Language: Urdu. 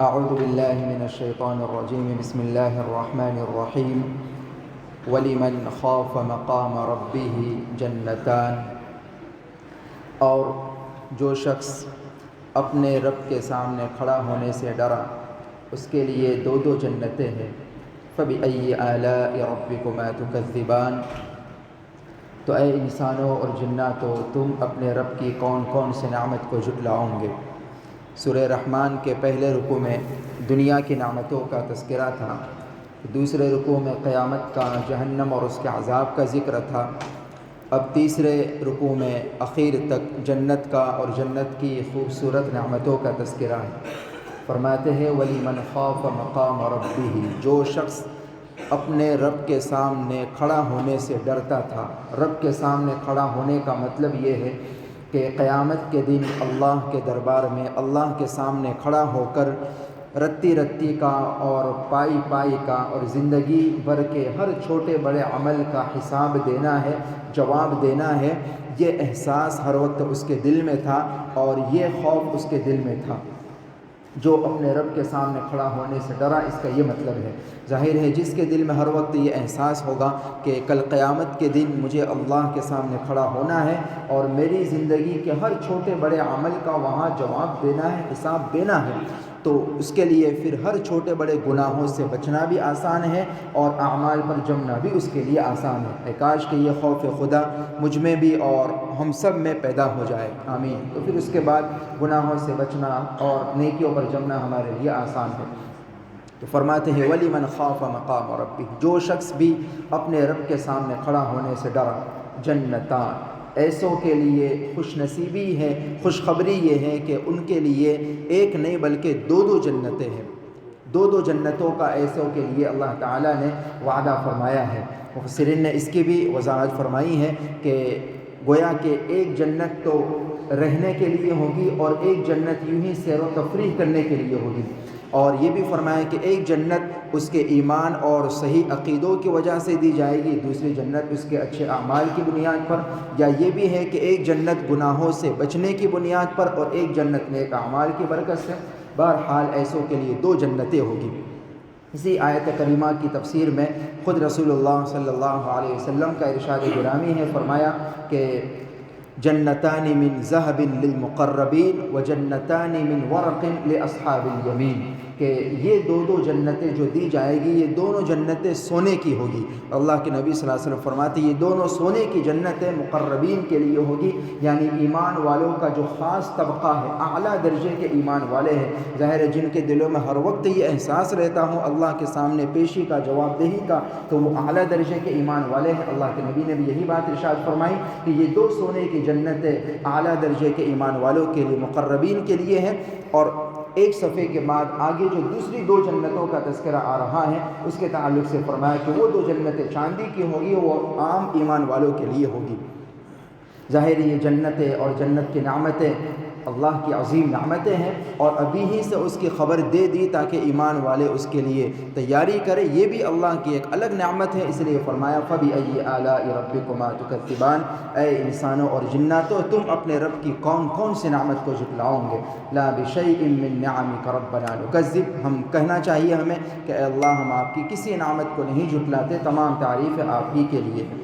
اعوذ باللہ من الشیطان الرجیم بسم اللہ الرحمن الرحیم وَلِمَنْ خَافَ مَقَامَ رَبِّهِ جَنَّتَانِ، اور جو شخص اپنے رب کے سامنے کھڑا ہونے سے ڈرا اس کے لیے دو جنتیں ہیں۔ فَبِأَيِّ آلَاءِ رَبِّكُمَا تُكَذِّبَانِ، تو اے انسانوں اور جناتوں، تم اپنے رب کی کون کون سے نعمت کو جھٹلاؤ گے۔ سورہ رحمان کے پہلے رکوع میں دنیا کی نعمتوں کا تذکرہ تھا، دوسرے رکوع میں قیامت کا، جہنم اور اس کے عذاب کا ذکر تھا۔ اب تیسرے رکوع میں اخیر تک جنت کا اور جنت کی خوبصورت نعمتوں کا تذکرہ ہے۔ فرماتے ہیں وَلِمَنْ خَافَ مَقَامَ رَبِّهِ، جو شخص اپنے رب کے سامنے کھڑا ہونے سے ڈرتا تھا۔ رب کے سامنے کھڑا ہونے کا مطلب یہ ہے کہ قیامت کے دن اللہ کے دربار میں اللہ کے سامنے کھڑا ہو کر رتی رتی کا اور پائی پائی کا اور زندگی بھر کے ہر چھوٹے بڑے عمل کا حساب دینا ہے، جواب دینا ہے۔ یہ احساس ہر وقت اس کے دل میں تھا اور یہ خوف اس کے دل میں تھا۔ جو اپنے رب کے سامنے کھڑا ہونے سے ڈرا، اس کا یہ مطلب ہے۔ ظاہر ہے جس کے دل میں ہر وقت یہ احساس ہوگا کہ کل قیامت کے دن مجھے اللہ کے سامنے کھڑا ہونا ہے اور میری زندگی کے ہر چھوٹے بڑے عمل کا وہاں جواب دینا ہے، حساب دینا ہے، تو اس کے لیے پھر ہر چھوٹے بڑے گناہوں سے بچنا بھی آسان ہے اور اعمال پر جمنا بھی اس کے لیے آسان ہے۔ کاش کہ یہ خوف خدا مجھ میں بھی اور ہم سب میں پیدا ہو جائے، آمین۔ تو پھر اس کے بعد گناہوں سے بچنا اور نیکیوں پر جمنا ہمارے لیے آسان ہے۔ تو فرماتے ہیں وَلِمَنْ خَافَ مَقَامَ رَبِّهِ، جو شخص بھی اپنے رب کے سامنے کھڑا ہونے سے ڈرا، جنتان، ایسوں کے لیے خوش نصیبی ہے، خوشخبری یہ ہے کہ ان کے لیے ایک نہیں بلکہ دو جنتیں ہیں۔ دو جنتوں کا ایسوں کے لیے اللہ تعالیٰ نے وعدہ فرمایا ہے۔ مفسرین نے اس کی بھی وضاحت فرمائی ہے کہ گویا کہ ایک جنت تو رہنے کے لیے ہوگی اور ایک جنت یوں ہی سیر و تفریح کرنے کے لیے ہوگی، اور یہ بھی فرمایا کہ ایک جنت اس کے ایمان اور صحیح عقیدوں کی وجہ سے دی جائے گی، دوسری جنت اس کے اچھے اعمال کی بنیاد پر، یا یہ بھی ہے کہ ایک جنت گناہوں سے بچنے کی بنیاد پر اور ایک جنت نیک اعمال کی برکت سے۔ بہرحال ایسوں کے لیے دو جنتیں ہوگی۔ اسی آیت کریمہ کی تفسیر میں خود رسول اللہ صلی اللہ علیہ وسلم کا ارشاد گرامی ہے، فرمایا کہ جنتان من ذہب للمقربین وجنتان من ورق لاصحاب الیمین، کہ یہ دو جنتیں جو دی جائے گی یہ دونوں جنتیں سونے کی ہوگی۔ اللہ کے نبی صلی اللہ علیہ وسلم فرماتے ہیں یہ دونوں سونے کی جنتیں مقربین کے لیے ہوگی، یعنی ایمان والوں کا جو خاص طبقہ ہے، اعلیٰ درجے کے ایمان والے ہیں، ظاہر ہے جن کے دلوں میں ہر وقت یہ احساس رہتا ہوں اللہ کے سامنے پیشی کا، جواب دہی کا، تو وہ اعلیٰ درجے کے ایمان والے ہیں۔ اللہ کے نبی نے بھی یہی بات ارشاد فرمائی کہ یہ دو سونے کی جنتیں اعلیٰ درجے کے ایمان والوں کے لیے، مقربین کے لیے ہیں۔ اور ایک صفحے کے بعد آگے جو دوسری دو جنتوں کا تذکرہ آ رہا ہے اس کے تعلق سے فرمایا کہ وہ دو جنتیں چاندی کی ہوگی، وہ عام ایمان والوں کے لیے ہوگی۔ ظاہر یہ جنتیں اور جنت کی نعمتیں اللہ کی عظیم نعمتیں ہیں، اور ابھی ہی سے اس کی خبر دے دی تاکہ ایمان والے اس کے لیے تیاری کریں، یہ بھی اللہ کی ایک الگ نعمت ہے، اس لیے فرمایا فَبِأَيِّ آلَاءِ رَبِّكُمَا تُكَذِّبَانِ، اے انسانوں اور جناتوں تم اپنے رب کی کون کون سی نعمت کو جھٹلاؤ گے۔ لَا بِشَيْءٍ مِّن نِّعَمِكَ رَبَّنَا نُكَذِّبُ، ہم کہنا چاہیے ہمیں کہ اے اللہ ہم آپ کی کسی نعمت کو نہیں جھٹلاتے، تمام تعریفیں آپ ہی کے لیے ہیں۔